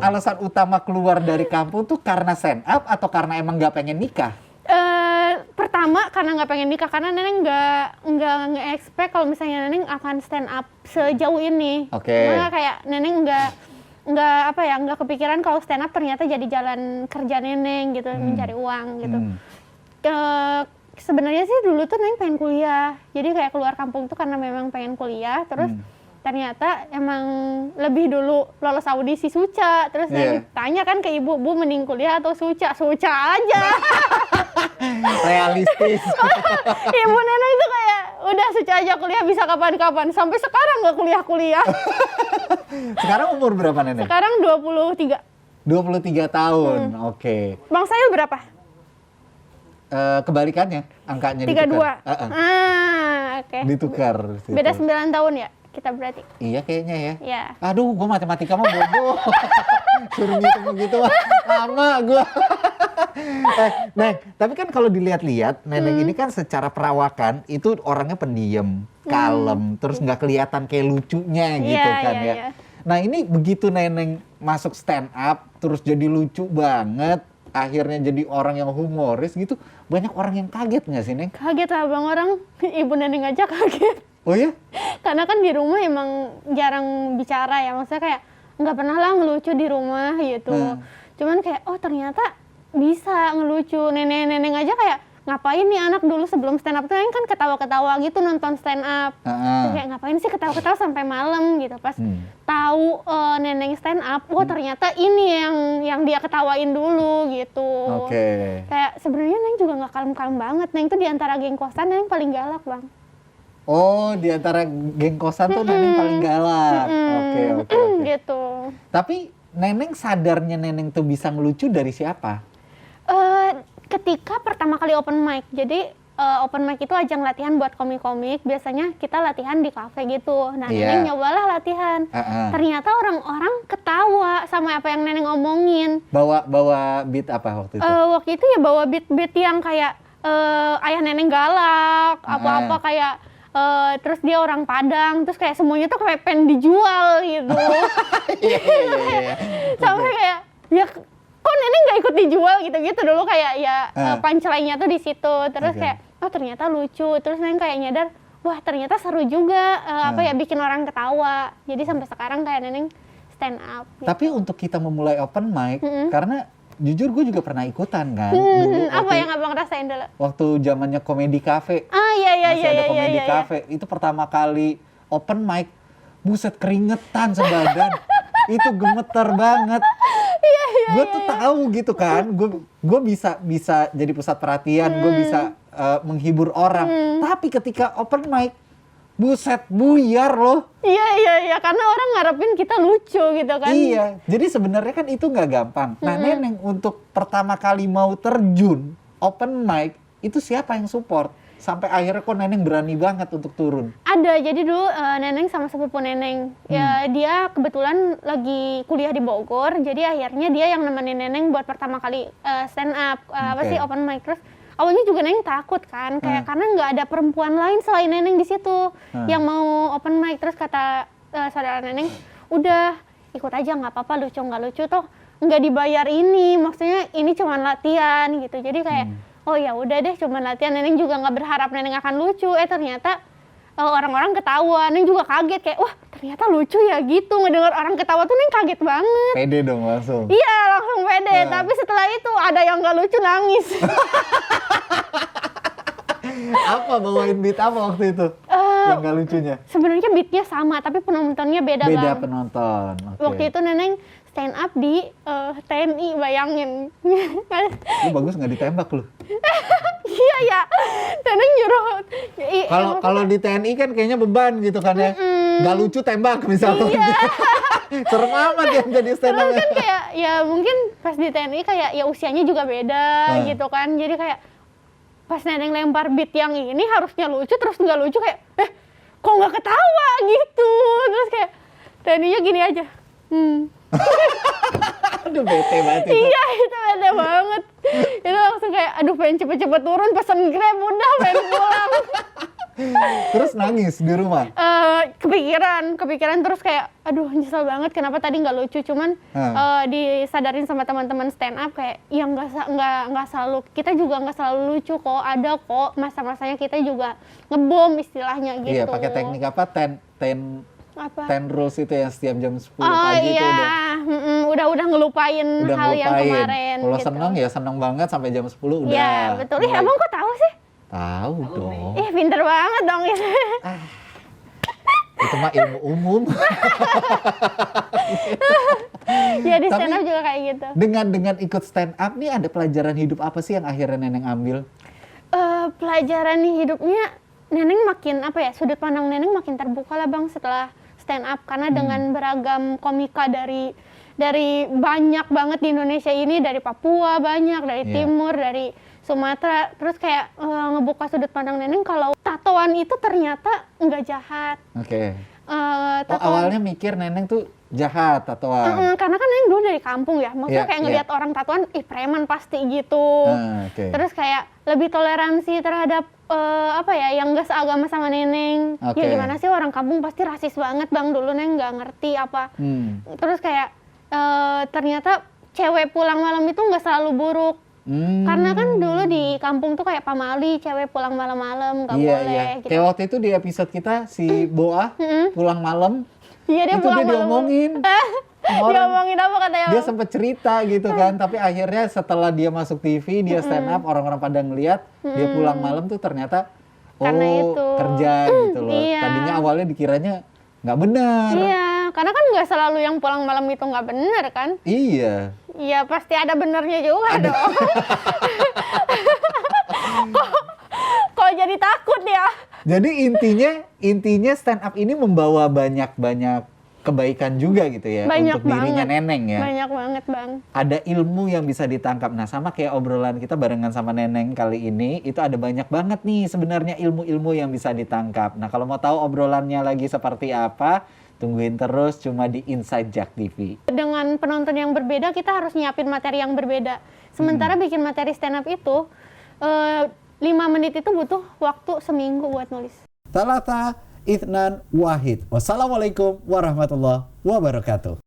alasan utama keluar dari kampung tuh karena stand up atau karena emang nggak pengen nikah? Pertama karena nggak pengen nikah, karena Neneng nggak expect kalau misalnya Neneng akan stand up sejauh ini. Oke. Malah kayak Neneng nggak kepikiran kalau stand up ternyata jadi jalan kerja Neneng gitu, mencari uang gitu. Sebenarnya sih dulu tuh Neneng pengen kuliah, jadi kayak keluar kampung tuh karena memang pengen kuliah, terus ternyata emang lebih dulu lolos audisi Suca, terus Neneng tanya kan ke ibu, Bu mending kuliah atau Suca? Suca aja. Realistis. Ibu Neneng itu kayak udah Suca aja, kuliah bisa kapan-kapan, sampai sekarang nggak kuliah-kuliah. Sekarang umur berapa Neneng? Sekarang 23. 23 tahun, oke. Bang Sayul berapa? Kebalikannya, angkanya 32. Oke. Ditukar. Beda 9 tahun ya kita berarti? Iya kayaknya ya. Iya. Aduh, gue matematika mah bodoh. Suruh ngitung begitu mah lama gue. Neng, tapi kan kalau dilihat-lihat, Neneng ini kan secara perawakan itu orangnya pendiam, kalem, terus nggak kelihatan kayak lucunya gitu kan ya. Iya. Nah ini begitu Neneng masuk stand up, terus jadi lucu banget, akhirnya jadi orang yang humoris gitu, banyak orang yang kaget nggak sih Neng? Kaget lah Bang, orang ibu Neneng aja kaget. Oh ya? Karena kan di rumah emang jarang bicara ya, maksudnya kayak nggak pernah lah ngelucu di rumah gitu. Cuman kayak oh ternyata bisa ngelucu. Neneng aja kayak ngapain nih anak dulu sebelum stand up tuh kan ketawa-ketawa gitu nonton stand up. Terus kayak ngapain sih ketawa-ketawa sampai malam gitu. Pas tahu Neneng stand up, oh ternyata ini yang dia ketawain dulu gitu. Oke. Kayak sebenarnya Neng juga nggak kalem-kalem banget. Neng tuh di antara geng kosan Neng paling galak Bang. Oh, di antara geng kosan tuh Neneng paling galak. Oke. Gitu. Tapi Neneng sadarnya Neneng tuh bisa ngelucu dari siapa? Ketika pertama kali open mic. Jadi open mic itu ajang latihan buat komik-komik. Biasanya kita latihan di kafe gitu. Nah, Neneng nyobalah latihan. Ternyata orang-orang ketawa sama apa yang Neneng omongin. Bawa beat apa waktu itu? Waktu itu ya bawa beat yang kayak ayah Neneng galak, apa-apa kayak terus dia orang Padang, terus kayak semuanya tuh kayak pengen dijual gitu. Iya. Sampai kayak ya kok Neneng nggak ikut dijual gitu-gitu dulu kayak ya punchline-nya tuh di situ. Terus kayak oh ternyata lucu, terus Neneng kayak nyadar wah ternyata seru juga bikin orang ketawa. Jadi sampai sekarang kayak Neneng stand up gitu. Tapi untuk kita memulai open mic, karena jujur gue juga pernah ikutan kan. Apa yang abang rasain dulu? Waktu zamannya Komedi Cafe. Iya. Masih ada Komedi Cafe. Itu pertama kali open mic, buset keringetan sebadan. Itu gemeter banget. Gue tuh tahu gitu kan. Gue bisa jadi pusat perhatian, gue bisa menghibur orang. Tapi ketika open mic, buset buyar loh. Iya, karena orang ngarepin kita lucu gitu kan. Iya, jadi sebenarnya kan itu nggak gampang. Nah, Neneng untuk pertama kali mau terjun open mic, itu siapa yang support? Sampai akhirnya kok Neneng berani banget untuk turun? Ada, jadi dulu Neneng sama sepupu Neneng. Ya, dia kebetulan lagi kuliah di Bogor, jadi akhirnya dia yang nemenin Neneng buat pertama kali stand up, open mic. Terus awalnya juga Neneng takut kan, kayak karena nggak ada perempuan lain selain Neneng di situ yang mau open mic. Terus kata saudara Neneng, udah ikut aja nggak apa-apa, lucu nggak lucu toh nggak dibayar ini, maksudnya ini cuma latihan gitu. Jadi kayak oh ya udah deh cuma latihan. Neneng juga nggak berharap Neneng akan lucu. Ternyata orang-orang ketawa. Neneng juga kaget kayak wah ternyata lucu ya gitu. Ngedengar orang ketawa tuh Neneng kaget banget. Pede dong langsung. Iya langsung pede. Tapi setelah itu ada yang nggak lucu nangis. Apa bawain beat apa waktu itu? Yang nggak lucunya? Sebenarnya beatnya sama tapi penontonnya beda Bang. Beda penonton. Waktu itu Neneng stand up di TNI, bayangin. Lu bagus nggak ditembak lu? Iya ya, Neneng nyuruh. Kalau di TNI kan kayaknya beban gitu kan ya. Nggak lucu tembak misalnya. Iya. Serem amat ya jadi stand up. Kan kayak ya mungkin pas di TNI kayak ya usianya juga beda gitu kan. Jadi kayak pas Neneng lempar beat yang ini harusnya lucu terus nggak lucu kayak kok nggak ketawa gitu. Terus kayak TNI-nya gini aja. Aduh bete banget itu. Iya itu bete banget. Itu langsung kayak aduh pengen cepet-cepet turun pesen Grab udah pengen pulang. Terus nangis di rumah. Kepikiran terus kayak aduh nyesel banget kenapa tadi nggak lucu, cuman disadarin sama teman-teman stand up kayak ya nggak selalu, kita juga nggak selalu lucu kok, ada kok masa-masanya kita juga ngebom istilahnya gitu. Iya, pakai teknik apa? Ten rules itu yang setiap jam 10 pagi itu udah ngelupain hal yang kemarin. Kalau gitu. seneng ya seneng banget sampai jam 10 udah. Iya, betul. Emang kok tahu sih? Tahu dong. Pinter banget dong itu. Itu mah ilmu umum. Ya di stand up juga kayak gitu. Dengan ikut stand up nih ada pelajaran hidup apa sih yang akhirnya Neneng ambil? Pelajaran hidupnya Neneng makin sudut pandang Neneng makin terbuka lah Bang setelah stand up, karena dengan beragam komika dari banyak banget di Indonesia ini, dari Papua banyak, dari Timur, dari Sumatera, terus kayak ngebuka sudut pandang Neneng kalau tatoan itu ternyata nggak jahat. Oke. Awalnya mikir Neneng tuh jahat tatoan. Karena kan Neneng dulu dari kampung ya, maksudnya kayak ngelihat orang tatoan, preman pasti gitu. Terus kayak lebih toleransi terhadap yang nggak seagama sama Neneng. Ya gimana sih, orang kampung pasti rasis banget Bang, dulu Neneng nggak ngerti apa. Terus kayak ternyata cewek pulang malam itu nggak selalu buruk. Karena kan dulu di kampung tuh kayak pamali, cewek pulang malam-malam nggak boleh. Gitu. Kayak waktu itu di episode kita si Boa pulang malam. Iya, dia pulang malam. Diomongin. Diomongin apa katanya? Dia sempet cerita gitu kan, tapi akhirnya setelah dia masuk TV, dia stand up, orang-orang pada ngeliat dia pulang malam tuh ternyata kerja gitu loh. Tadinya awalnya dikiranya nggak benar. Iya, karena kan nggak selalu yang pulang malam itu nggak benar kan? Iya. Iya, pasti ada benernya juga dong. Kok jadi takut ya? Jadi intinya stand up ini membawa banyak kebaikan juga gitu ya, banyak untuk dirinya banget. Neneng ya. Banyak banget Bang. Ada ilmu yang bisa ditangkap. Nah, sama kayak obrolan kita barengan sama Neneng kali ini, itu ada banyak banget nih sebenarnya ilmu-ilmu yang bisa ditangkap. Nah, kalau mau tahu obrolannya lagi seperti apa, tungguin terus cuma di Inside Jak TV. Dengan penonton yang berbeda, kita harus nyiapin materi yang berbeda. Sementara bikin materi stand up itu 5 menit itu butuh waktu seminggu buat nulis. Talata Ithnan Wahid. Wassalamualaikum warahmatullahi wabarakatuh.